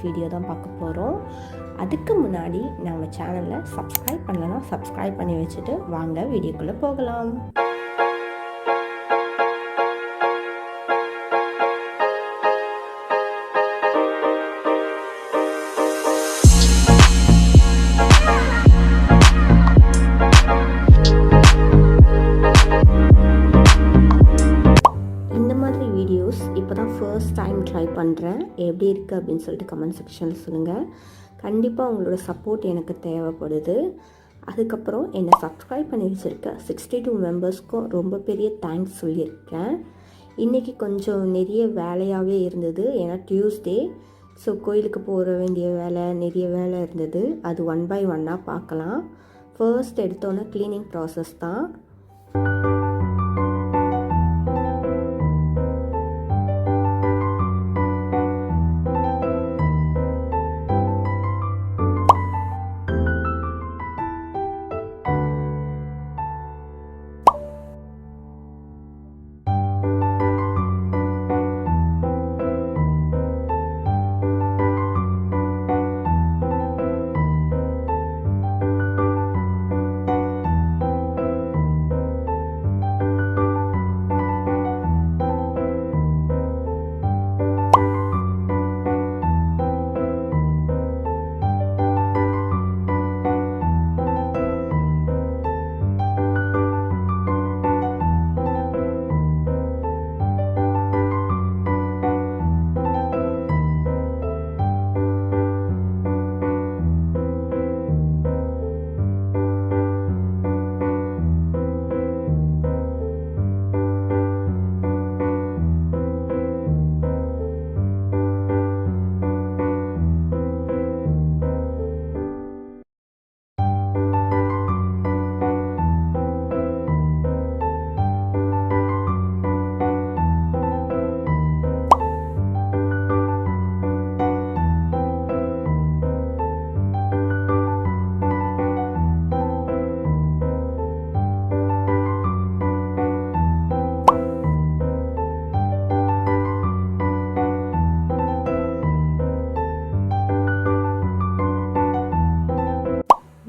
Video தான் பார்க்க போகிறோம். அதுக்கு முன்னாடி நம்ம சேனலை சப்ஸ்கிரைப் பண்ணலன்னா சப்ஸ்கிரைப் பண்ணி வச்சுட்டு வாங்க வீடியோக்குள்ளே போகலாம். இப்போ தான் ஃபர்ஸ்ட் டைம் ட்ரை பண்ணுறேன். எப்படி இருக்குது அப்படின்னு சொல்லிட்டு கமெண்ட் செக்ஷனில் சொல்லுங்கள். கண்டிப்பாக உங்களோட சப்போர்ட் எனக்கு தேவைப்படுது. அதுக்கப்புறம் என்னை சப்ஸ்கிரைப் பண்ணி வச்சுருக்க 62 மெம்பர்ஸ்க்கும் ரொம்ப பெரிய தேங்க்ஸ் சொல்லியிருக்கேன். இன்றைக்கி கொஞ்சம் நிறைய வேலையாகவே இருந்தது. ஏன்னா டியூஸ்டே, ஸோ கோயிலுக்கு போக வேண்டிய வேலை நிறைய வேலை இருந்தது. அது 1 by 1 பார்க்கலாம். ஃபர்ஸ்ட் எடுத்தோன்னே க்ளீனிங் ப்ராசஸ் தான்.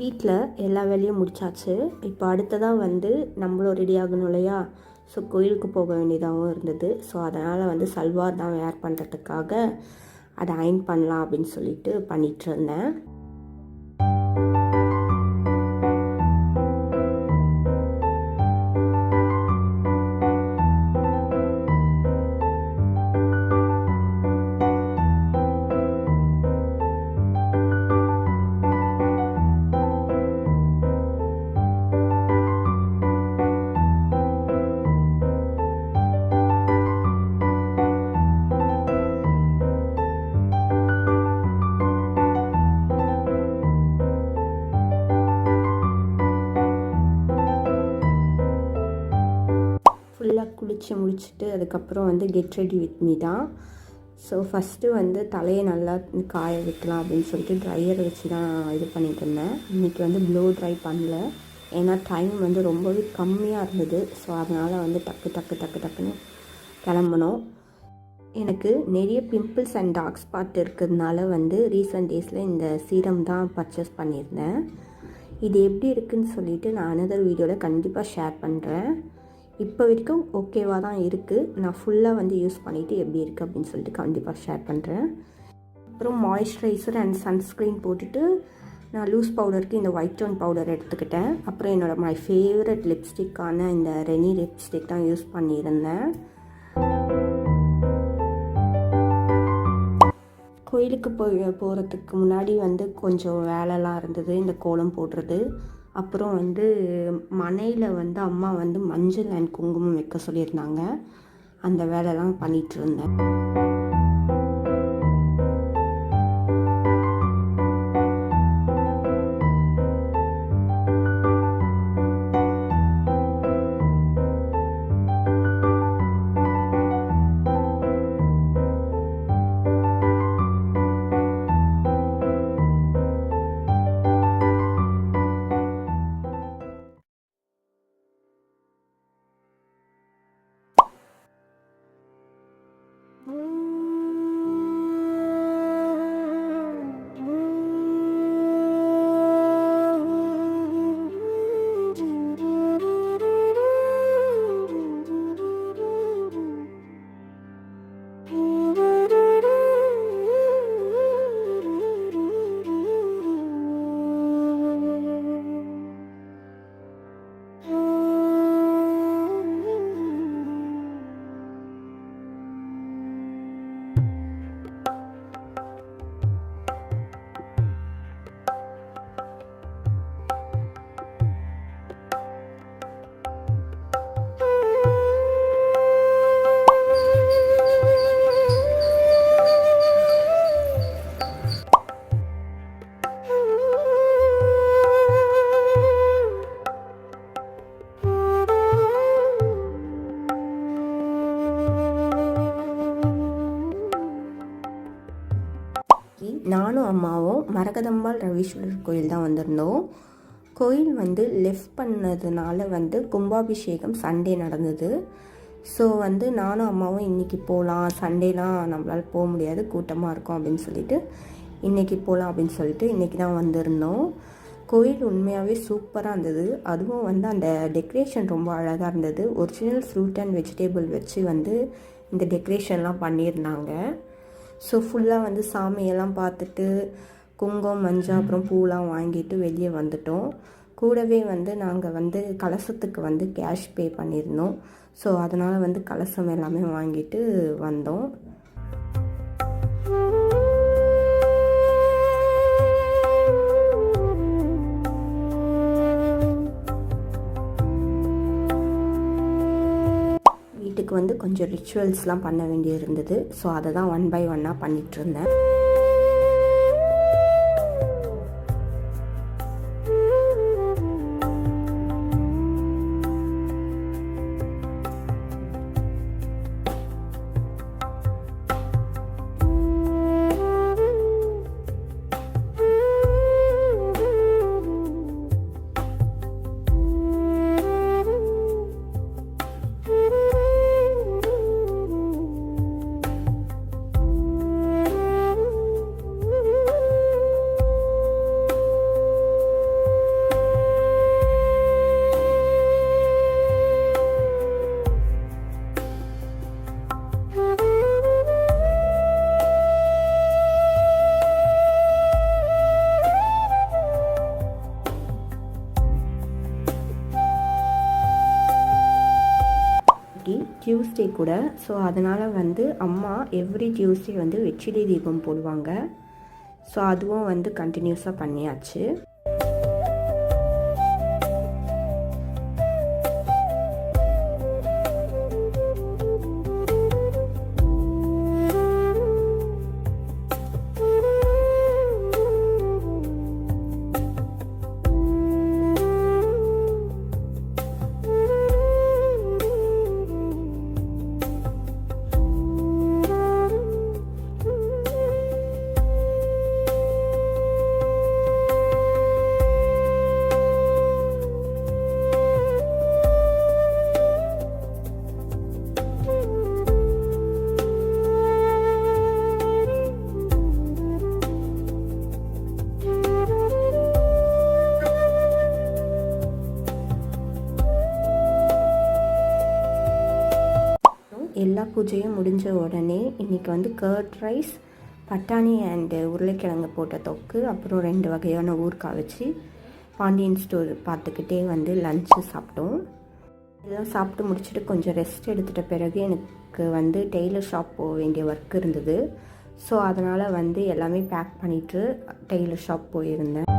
வீட்டில் எல்லா வேலையும் முடித்தாச்சு. இப்போ அடுத்ததாக வந்து நம்மளும் ரெடி ஆகணும் இல்லையா? ஸோ கோயிலுக்கு போக வேண்டியதாகவும் இருந்தது. ஸோ அதனால் வந்து சல்வார் தான் வேர் பண்ணுறதுக்காக அதை அயர்ன் பண்ணலாம் அப்படின்னு சொல்லிட்டு பண்ணிகிட்டு இருந்தேன். ஃபுல்லாக குளித்து முடிச்சுட்டு அதுக்கப்புறம் வந்து கெட் ரெடி வித் மீ தான். ஸோ ஃபஸ்ட்டு வந்து தலையை நல்லா காய வைக்கலாம் அப்படின்னு சொல்லிட்டு ட்ரையர் வச்சு தான் இது பண்ணிகிட்டு இருந்தேன். இன்றைக்கி வந்து ப்ளோ ட்ரை பண்ணல, ஏன்னா டைம் வந்து ரொம்பவே கம்மியாக இருந்தது. ஸோ அதனால் வந்து டக்குன்னு கிளம்பணும். எனக்கு நிறைய பிம்பிள்ஸ் அண்ட் டார்க் ஸ்பாட் இருக்கிறதுனால வந்து ரீசெண்ட் டேஸில் இந்த சீரம் தான் பர்ச்சேஸ் பண்ணியிருந்தேன். இது எப்படி இருக்குதுன்னு சொல்லிவிட்டு நான் அனதர் வீடியோவில் கண்டிப்பாக ஷேர் பண்ணுறேன். இப்போ வரைக்கும் ஓகேவாக தான் இருக்குது. நான் ஃபுல்லாக வந்து யூஸ் பண்ணிவிட்டு எப்படி இருக்குது அப்படின்னு சொல்லிட்டு கண்டிப்பாக ஷேர் பண்ணுறேன். அப்புறம் மாய்ஸ்சரைசர் அண்ட் சன்ஸ்க்ரீன் போட்டுட்டு நான் லூஸ் பவுடருக்கு இந்த ஒயிட் டோன் பவுடர் எடுத்துக்கிட்டேன். அப்புறம் என்னோடய மை ஃபேவரட் லிப்ஸ்டிக்கான இந்த ரெனி லிப்ஸ்டிக் தான் யூஸ் பண்ணியிருந்தேன். கோயிலுக்கு போகிறதுக்கு முன்னாடி வந்து கொஞ்சம் வேலைலாம் இருந்தது. இந்த கோலம் போடுறது, அப்புறம் வந்து மனையில் வந்து அம்மா வந்து மஞ்சள் அண்ட் குங்குமம் வைக்க சொல்லியிருந்தாங்க. அந்த வேலைலாம் பண்ணிகிட்டு இருந்தேன். கனகதம்பாள் ரவீஸ்வரர் கோயில் தான் வந்திருந்தோம். கோயில் வந்து லெஃப்ட் பண்ணதுனால வந்து கும்பாபிஷேகம் சண்டே நடந்தது. ஸோ வந்து நானும் அம்மாவும் இன்றைக்கி போகலாம், சண்டேலாம் நம்மளால் போக முடியாது, கூட்டமாக இருக்கும் அப்படின்னு சொல்லிட்டு இன்றைக்கி போகலாம் அப்படின்னு சொல்லிட்டு இன்றைக்கி தான் வந்திருந்தோம். கோயில் உண்மையாகவே சூப்பராக இருந்தது. அதுவும் வந்து அந்த டெக்கரேஷன் ரொம்ப அழகாக இருந்தது. ஒரிஜினல் ஃப்ரூட் அண்ட் வெஜிடேபிள் வச்சு வந்து இந்த டெக்கரேஷன்லாம் பண்ணியிருந்தாங்க. ஸோ ஃபுல்லாக வந்து சாமியெல்லாம் பார்த்துட்டு குங்குமம் மஞ்சள் அப்புறம் பூலாம் வாங்கிட்டு வெளியே வந்துட்டோம். கூடவே வந்து நாங்கள் வந்து கலசத்துக்கு வந்து கேஷ் பே பண்ணியிருந்தோம். ஸோ அதனால் வந்து கலசம் எல்லாமே வாங்கிட்டு வந்தோம். வீட்டுக்கு வந்து கொஞ்சம் ரிச்சுவல்ஸ்லாம் பண்ண வேண்டியது இருந்தது. ஸோ அதை தான் 1 by 1 பண்ணிகிட்டு இருந்தேன். டியூஸ்டே கூட. ஸோ அதனால் வந்து அம்மா எவ்ரி டியூஸ்டே வந்து வெற்றிலை தீபம் போடுவாங்க. ஸோ அதுவும் வந்து கண்டினியூஸாக பண்ணியாச்சு. எல்லா பூஜையும் முடிஞ்ச உடனே இன்றைக்கி வந்து கர்ட் ரைஸ், பட்டாணி அண்டு உருளைக்கிழங்கு போட்ட தொக்கு, அப்புறம் 2 வகையான ஊறுகாய் வச்சு பாண்டியன் ஸ்டோர் பார்த்துக்கிட்டே வந்து லஞ்சு சாப்பிட்டோம். இதெல்லாம் சாப்பிட்டு முடிச்சுட்டு கொஞ்சம் ரெஸ்ட் எடுத்துகிட்ட பிறகு எனக்கு வந்து டெய்லர் ஷாப் போக வேண்டிய ஒர்க் இருந்தது. ஸோ அதனால் வந்து எல்லாமே பேக் பண்ணிவிட்டு டெய்லர் ஷாப் போயிருந்தேன்.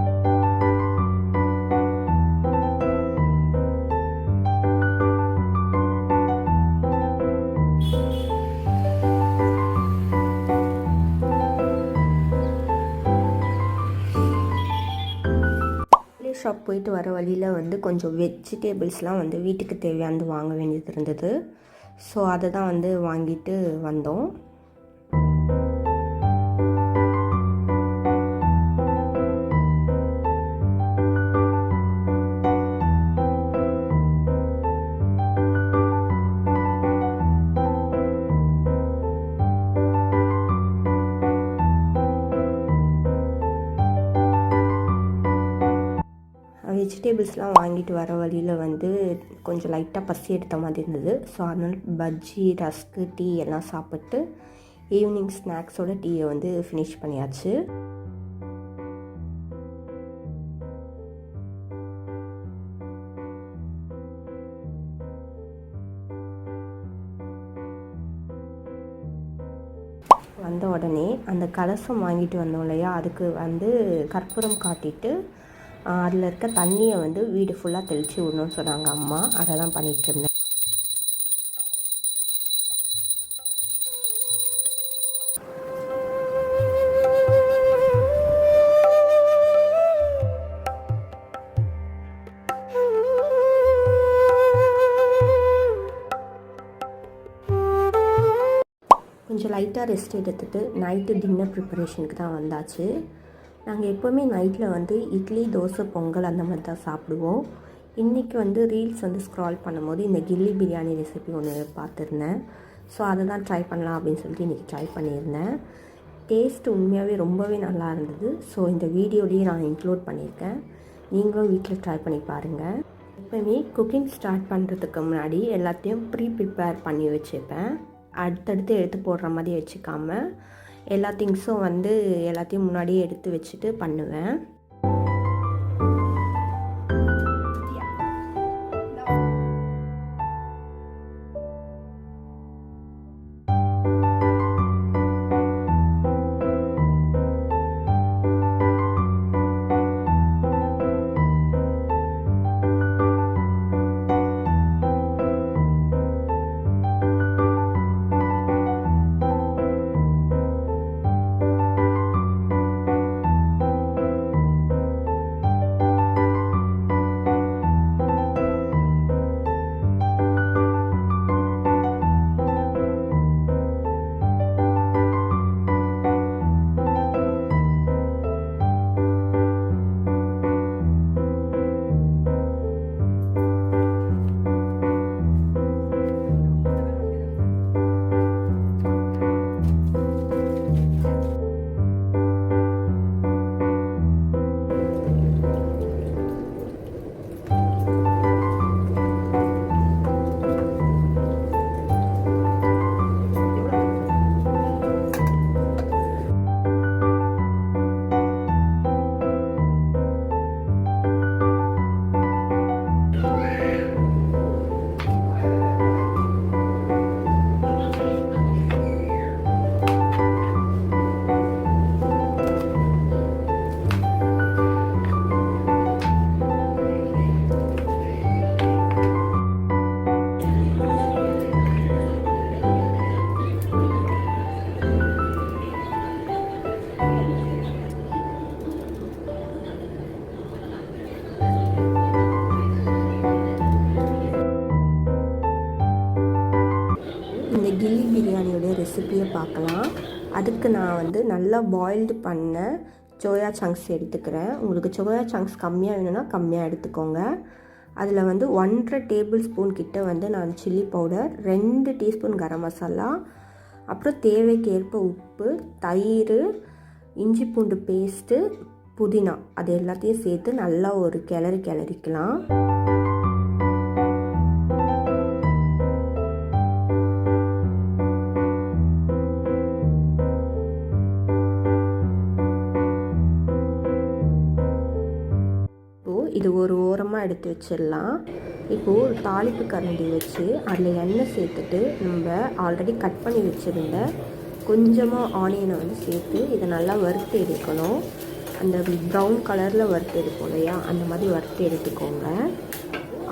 ஷாப் போயிட்டு வர வழியில் வந்து கொஞ்சம் வெஜிடேபிள்ஸ்லாம் வந்து வீட்டுக்கு தேவையானது வாங்க வேண்டியது இருந்தது. ஸோ அதை தான் வந்து வாங்கிட்டு வந்தோம். வெஜிடேபிள்ஸ்லாம் வாங்கிட்டு வர வழியில் வந்து கொஞ்சம் லைட்டாக பசி எடுத்த மாதிரி இருந்தது. ஸோ அதனால் பஜ்ஜி, ரஸ்க்கு, டீ எல்லாம் சாப்பிட்டு ஈவினிங் ஸ்நாக்ஸோட டீயை வந்து ஃபினிஷ் பண்ணியாச்சு. வந்த உடனே அந்த கலசம் வாங்கிட்டு வந்தோம் இல்லையா, அதுக்கு வந்து கற்பூரம் காட்டிட்டு அதில் இருக்க தண்ணியை வந்து வீடு ஃபுல்லாக தெளித்து விடணும்னு சொன்னாங்க அம்மா. அதை தான் பண்ணிகிட்டு இருந்தேன். கொஞ்சம் லைட்டாக ரெஸ்ட் எடுத்துகிட்டு நைட்டு டின்னர் ப்ரிப்பரேஷனுக்கு தான் வந்தாச்சு. நாங்கள் எப்போவுமே நைட்டில் வந்து இட்லி, தோசை, பொங்கல் அந்த மாதிரி தான் சாப்பிடுவோம். இன்றைக்கி வந்து ரீல்ஸ் வந்து ஸ்க்ரால் பண்ணும்போது இந்த கில்லி பிரியாணி ரெசிபி ஒன்று பார்த்துருந்தேன். ஸோ அதை தான் ட்ரை பண்ணலாம் அப்படின்னு சொல்லிட்டு இன்றைக்கி ட்ரை பண்ணியிருந்தேன். டேஸ்ட் உண்மையாகவே ரொம்பவே நல்லா இருந்தது. ஸோ இந்த வீடியோலேயே நான் இன்க்ளூட் பண்ணியிருக்கேன். நீங்களும் வீட்டில் ட்ரை பண்ணி பாருங்கள். எப்போவுமே குக்கிங் ஸ்டார்ட் பண்ணுறதுக்கு முன்னாடி எல்லாத்தையும் ப்ரிப்பேர் பண்ணி வச்சுப்பேன். அடுத்தடுத்து எடுத்து போடுற மாதிரி வச்சுக்காமல் எல்லா திங்ஸும் வந்து எல்லாத்தையும் முன்னாடியே எடுத்து வச்சுட்டு பண்ணுவேன். இந்த கில்லி பிரியாணியோடைய ரெசிப்பியை பார்க்கலாம். அதுக்கு நான் வந்து நல்லா பாயில்டு பண்ண சோயா சங்க்ஸ் எடுத்துக்கிறேன். உங்களுக்கு சோயா சங்க்ஸ் கம்மியாக வேணும்னா கம்மியாக எடுத்துக்கோங்க. அதில் வந்து 1.5 டேபிள் ஸ்பூன் கிட்ட வந்து நான் chilli powder, 2 teaspoon garam masala, அப்புறம் தேவைக்கேற்ப உப்பு, தயிர், இஞ்சி பூண்டு பேஸ்ட்டு, புதினா, அது எல்லாத்தையும் சேர்த்து நல்லா ஒரு கிளறிக்கலாம். இது ஒரு ஓரமாக எடுத்து வச்சிடலாம். இப்போது ஒரு தாளிப்பு கரண்டி வச்சு அதில் எண்ணெய் சேர்த்துட்டு நம்ம ஆல்ரெடி கட் பண்ணி வச்சுருந்த கொஞ்சமாக ஆனியனை வந்து சேர்த்து இதை நல்லா வறுத்து எடுக்கணும். அந்த ப்ரௌன் கலரில் வறுத்து எடுப்போம் இல்லையா, அந்த மாதிரி வறுத்து எடுத்துக்கோங்க.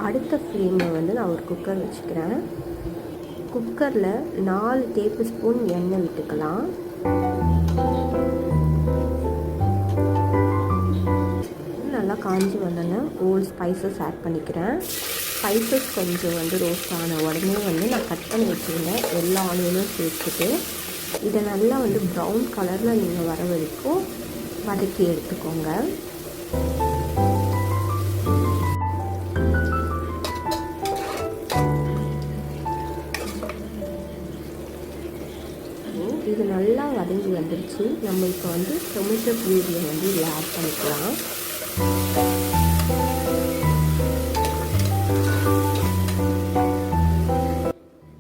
அடுத்த ஃப்ளேமில் வந்து நான் ஒரு குக்கர் வச்சுக்கிறேன். குக்கரில் 4 டேபிள் ஸ்பூன் எண்ணெய் விட்டுக்கலாம். நல்லா காஞ்சி வந்தோன்னே ஓல் ஸ்பைசஸ் ஆட் பண்ணிக்கிறேன். ஸ்பைசஸ் கொஞ்சம் வந்து ரோஸ்ட் ஆன உடனே வந்து நான் கட் பண்ணி வச்சுருந்தேன் எல்லா ஆனியனும் சேர்த்துட்டு இதை நல்லா வந்து ப்ரௌன் கலரில் நீங்கள் வர வரைக்கும் வதக்கி எடுத்துக்கோங்க. இது நல்லா வதங்கி வந்துடுச்சு. நம்ம இப்போ வந்து டொமேட்டோ பியூரியை வந்து இதில் ஆட் பண்ணிக்கலாம்.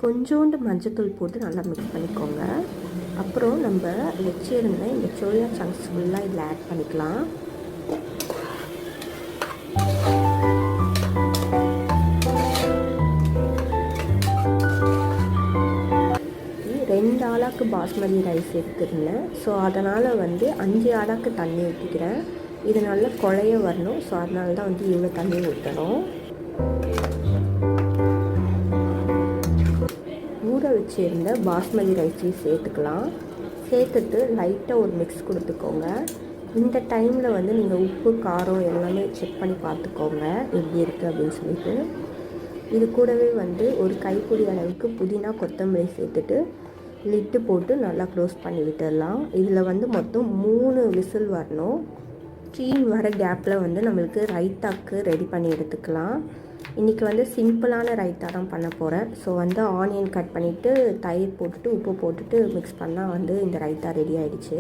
கொஞ்சோண்டு மஞ்சத்தூள் போட்டு நல்லா மிக்ஸ் பண்ணிக்கோங்க. அப்புறம் நம்ம வச்சிருந்த இந்த சோயா சங்க்ஸ் ஃபுல்லாக இதில் ஆட் பண்ணிக்கலாம். ரெண்டு ஆளாக்கு பாஸ்மதி ரைஸ் எடுத்துருந்தேன். ஸோ அதனால் வந்து 5 ஆளாக்கு தண்ணி ஊற்றிக்கிறேன். இது நல்லா குழைய வரணும். ஸோ அதனால தான் வந்து இவ்வளோ தண்ணி ஊற்றணும். ஊற வச்சுருந்த பாஸ்மதி ரைஸையும் சேர்த்துக்கலாம். சேர்த்துட்டு லைட்டாக ஒரு மிக்ஸ் கொடுத்துக்கோங்க. இந்த டைமில் வந்து நீங்கள் உப்பு, காரம் எல்லாமே செக் பண்ணி பார்த்துக்கோங்க எப்படி இருக்குது அப்படின்னு சொல்லிட்டு. இது கூடவே வந்து ஒரு கைப்பிடி அளவுக்கு புதினா, கொத்தமல்லி சேர்த்துட்டு லிட்டு போட்டு நல்லா க்ளோஸ் பண்ணி விட்டுடலாம். இதில் வந்து மொத்தம் 3 விசில் வரணும். ஸ்டீம் வர கேப்பில் வந்து நம்மளுக்கு ரைத்தாக்கு ரெடி பண்ணி எடுத்துக்கலாம். இன்றைக்கி வந்து சிம்பிளான ரைத்தா தான் பண்ண போகிறேன். ஸோ வந்து ஆனியன் கட் பண்ணிவிட்டு தயிர் போட்டுட்டு உப்பு போட்டுட்டு மிக்ஸ் பண்ணால் வந்து இந்த ரைத்தா ரெடி ஆகிடுச்சு.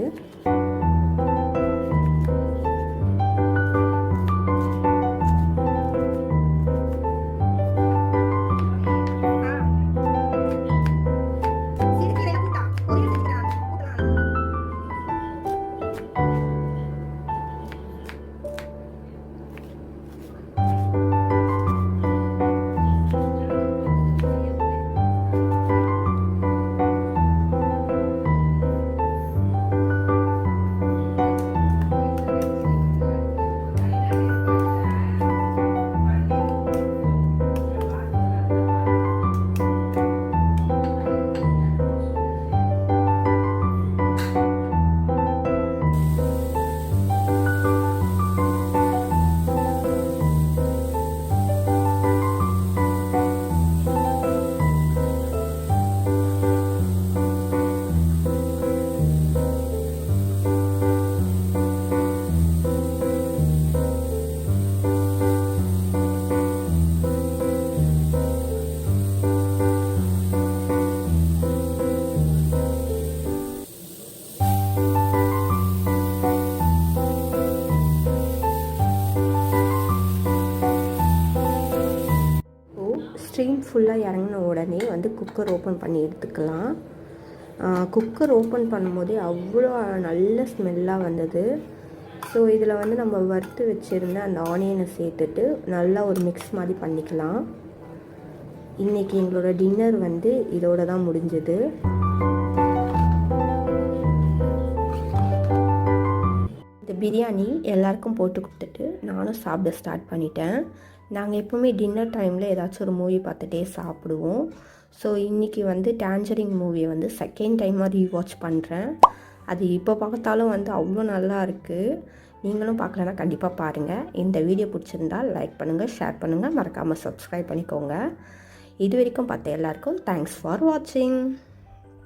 ஸ்டீம் ஃபுல்லாக இறங்கின உடனே வந்து குக்கர் ஓப்பன் பண்ணி எடுத்துக்கலாம். குக்கர் ஓப்பன் பண்ணும்போதே அவ்வளோ நல்ல ஸ்மெல்லாக வந்தது. ஸோ இதில் வந்து நம்ம வறுத்து வச்சுருந்த அந்த ஆனியனை சேர்த்துட்டு நல்லா ஒரு மிக்ஸ் மாதிரி பண்ணிக்கலாம். இன்றைக்கி எங்களோட டின்னர் வந்து இதோடு தான் முடிஞ்சது. இந்த பிரியாணி எல்லாருக்கும் போட்டு கொடுத்துட்டு நானும் சாப்பிட ஸ்டார்ட் பண்ணிட்டேன். நாங்கள் எப்போவுமே டின்னர் டைமில் ஏதாச்சும் ஒரு மூவி பார்த்துட்டே சாப்பிடுவோம். ஸோ இன்றைக்கி வந்து டான்ஜரின் மூவியை வந்து செகண்ட் டைமாக ரீவாட்ச் பண்ணுறேன். அது இப்போ பார்த்தாலும் வந்து அவ்வளோ நல்லா இருக்குது. நீங்களும் பார்க்கலன்னா கண்டிப்பாக பாருங்கள். இந்த வீடியோ பிடிச்சிருந்தால் லைக் பண்ணுங்கள், ஷேர் பண்ணுங்கள், மறக்காமல் சப்ஸ்கிரைப் பண்ணிக்கோங்க. இது வரைக்கும் பார்த்த எல்லாருக்கும் தேங்க்ஸ் ஃபார் வாட்சிங்.